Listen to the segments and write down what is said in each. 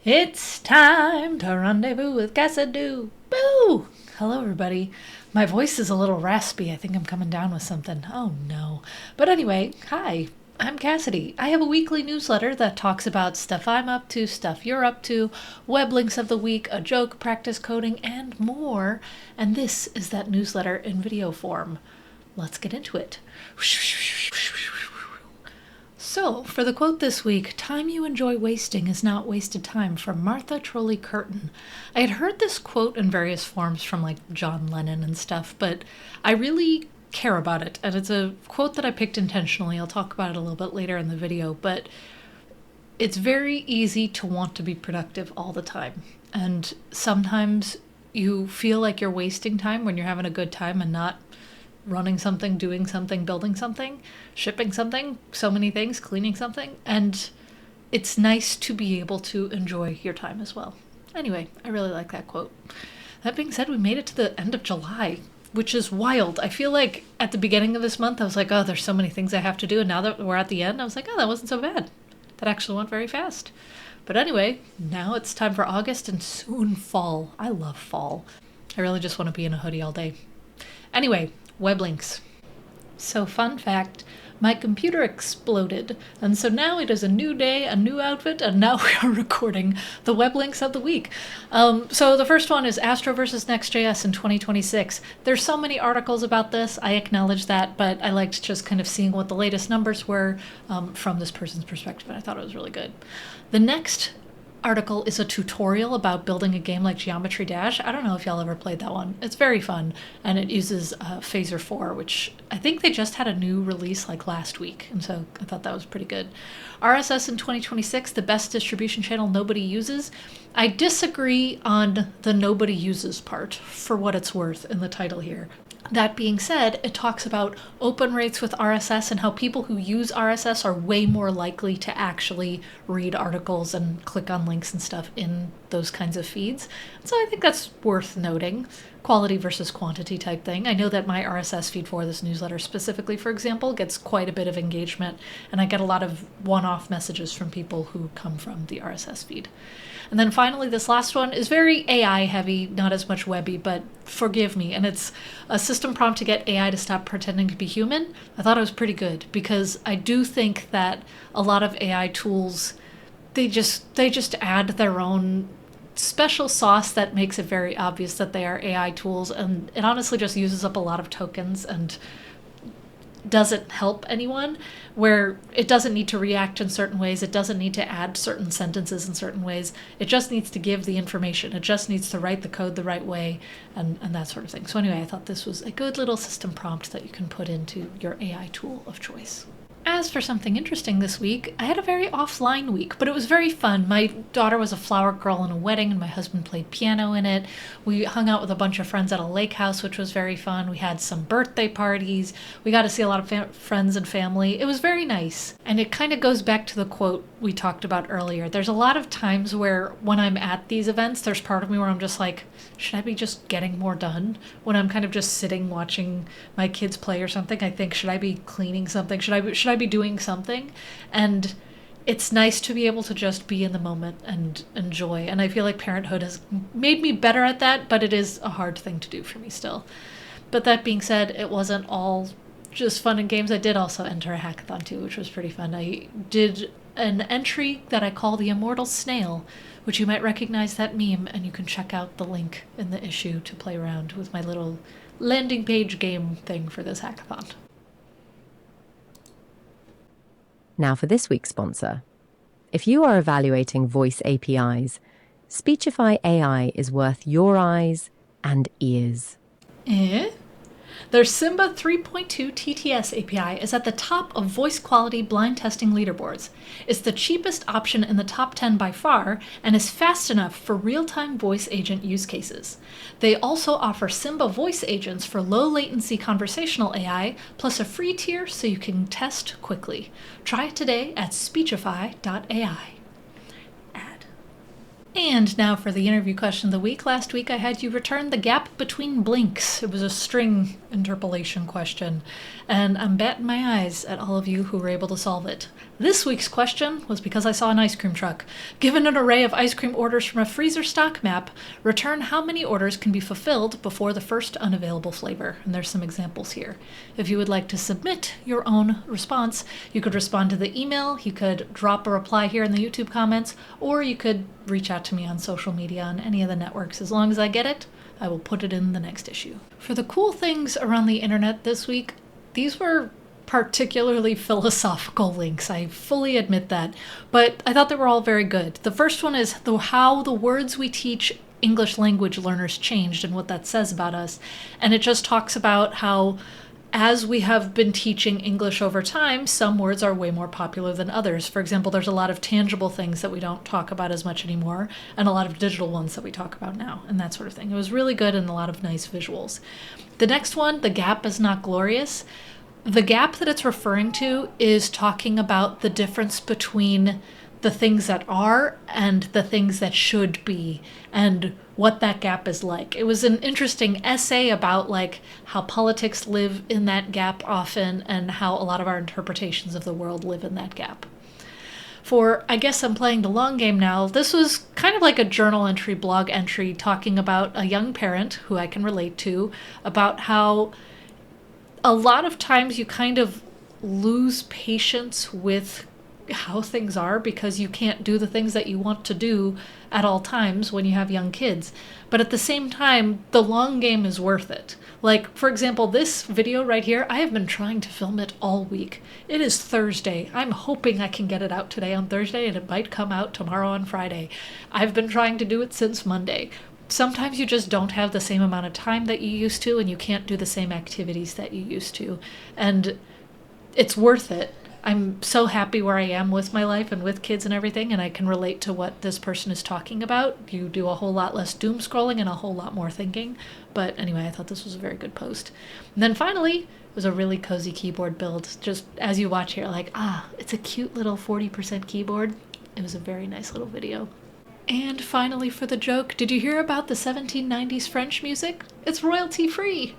It's time to rendezvous with cassidoo. Boo! Hello, everybody. My voice is a little raspy. I think I'm coming down with something. Oh, no. But anyway, hi. I'm Cassidy. I have a weekly newsletter that talks about stuff I'm up to, stuff you're up to, web links of the week, a joke, practice coding, and more. And this is that newsletter in video form. Let's get into it. So, for the quote this week, time you enjoy wasting is not wasted time, from Martha Trolley Curtin. I had heard this quote in various forms from like John Lennon and stuff, but I really care about it. And it's a quote that I picked intentionally. I'll talk about it a little bit later in the video, but it's very easy to want to be productive all the time. And sometimes you feel like you're wasting time when you're having a good time and not running something, doing something, building something, shipping something, so many things, cleaning something. And it's nice to be able to enjoy your time as well. Anyway, I really like that quote. That being said, we made it to the end of July, which is wild. I feel like at the beginning of this month, I was like, oh, there's so many things I have to do. And now that we're at the end, I was like, oh, that wasn't so bad. That actually went very fast. But anyway, now it's time for August and soon fall. I love fall. I really just want to be in a hoodie all day. Anyway, web links. So fun fact, my computer exploded, and so now it is a new day, a new outfit, and now we are recording the web links of the week. So the first one is Astro versus Next.js in 2026. There's so many articles about this, I acknowledge that, but I liked just kind of seeing what the latest numbers were from this person's perspective, and I thought it was really good. The next article is a tutorial about building a game like Geometry Dash. I don't know if y'all ever played that one. It's very fun, and it uses Phaser 4, which I think they just had a new release like last week, and so I thought that was pretty good. RSS in 2026, the best distribution channel nobody uses. I disagree on the nobody uses part, for what it's worth in the title here. That being said, it talks about open rates with RSS and how people who use RSS are way more likely to actually read articles and click on links and stuff in those kinds of feeds. So I think that's worth noting. Quality versus quantity type thing. I know that my RSS feed for this newsletter specifically, for example, gets quite a bit of engagement, and I get a lot of one-off messages from people who come from the RSS feed. And then finally, this last one is very AI heavy, not as much webby, but forgive me. And it's a system prompt to get AI to stop pretending to be human. I thought it was pretty good because I do think that a lot of AI tools, they just add their own special sauce that makes it very obvious that they are AI tools. And it honestly just uses up a lot of tokens and doesn't help anyone, where it doesn't need to react in certain ways. It doesn't need to add certain sentences in certain ways. It just needs to give the information. It just needs to write the code the right way and that sort of thing. So anyway, I thought this was a good little system prompt that you can put into your AI tool of choice. As for something interesting this week, I had a very offline week, but it was very fun. My daughter was a flower girl in a wedding, and my husband played piano in it. We hung out with a bunch of friends at a lake house, which was very fun. We had some birthday parties. We got to see a lot of friends and family. It was very nice. And it kind of goes back to the quote we talked about earlier. There's a lot of times where when I'm at these events, there's part of me where I'm just like, should I be just getting more done? When I'm kind of just sitting watching my kids play or something, I think, should I be cleaning something? Should I be doing something? And it's nice to be able to just be in the moment and enjoy. And I feel like parenthood has made me better at that, but it is a hard thing to do for me still. But that being said, it wasn't all just fun and games. I did also enter a hackathon too, which was pretty fun. I did an entry that I call the Immortal Snail, which you might recognize that meme, and you can check out the link in the issue to play around with my little landing page game thing for this hackathon. Now for this week's sponsor. If you are evaluating voice APIs, Speechify AI is worth your eyes and ears. Their Simba 3.2 TTS API is at the top of voice quality blind testing leaderboards. It's the cheapest option in the top 10 by far, and is fast enough for real-time voice agent use cases. They also offer Simba voice agents for low-latency conversational AI, plus a free tier so you can test quickly. Try it today at speechify.ai. And now for the interview question of the week. Last week I had you return the gap between blinks. It was a string interpolation question, and I'm batting my eyes at all of you who were able to solve it. This week's question was because I saw an ice cream truck. Given an array of ice cream orders from a freezer stock map, return how many orders can be fulfilled before the first unavailable flavor. And there's some examples here. If you would like to submit your own response, you could respond to the email, you could drop a reply here in the YouTube comments, or you could reach out to me on social media on any of the networks. As long as I get it, I will put it in the next issue. For the cool things around the internet this week, these were particularly philosophical links. I fully admit that, but I thought they were all very good. The first one is how the words we teach English language learners changed and what that says about us. And it just talks about how as we have been teaching English over time, some words are way more popular than others. For example, there's a lot of tangible things that we don't talk about as much anymore, and a lot of digital ones that we talk about now, and that sort of thing. It was really good and a lot of nice visuals. The next one, the gap is not glorious. The gap that it's referring to is talking about the difference between the things that are and the things that should be, and what that gap is like. It was an interesting essay about like how politics live in that gap often, and how a lot of our interpretations of the world live in that gap. For I Guess I'm Playing the Long Game Now, this was kind of like a journal entry, blog entry, talking about a young parent who I can relate to, about how a lot of times you kind of lose patience with how things are because you can't do the things that you want to do at all times when you have young kids. But at the same time, the long game is worth it. Like, for example, this video right here, I have been trying to film it all week. It is Thursday. I'm hoping I can get it out today on Thursday, and it might come out tomorrow on Friday. I've been trying to do it since Monday. Sometimes you just don't have the same amount of time that you used to, and you can't do the same activities that you used to. And it's worth it. I'm so happy where I am with my life and with kids and everything, and I can relate to what this person is talking about. You do a whole lot less doom scrolling and a whole lot more thinking. But anyway, I thought this was a very good post. And then finally, it was a really cozy keyboard build. Just as you watch here, like, it's a cute little 40% keyboard. It was a very nice little video. And finally for the joke, did you hear about the 1790s French music? It's royalty free,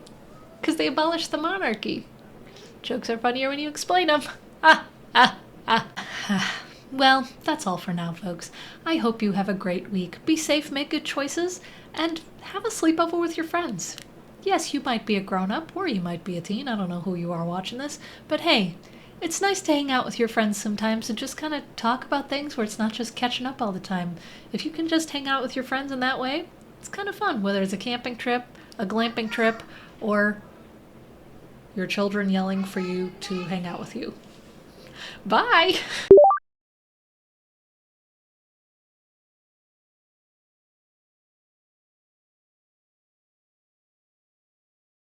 because they abolished the monarchy. Jokes are funnier when you explain them. Well, that's all for now, folks. I hope you have a great week. Be safe, make good choices, and have a sleepover with your friends. Yes, you might be a grown-up, or you might be a teen. I don't know who you are watching this, but hey, it's nice to hang out with your friends sometimes and just kind of talk about things where it's not just catching up all the time. If you can just hang out with your friends in that way, it's kind of fun, whether it's a camping trip, a glamping trip, or your children yelling for you to hang out with you. Bye!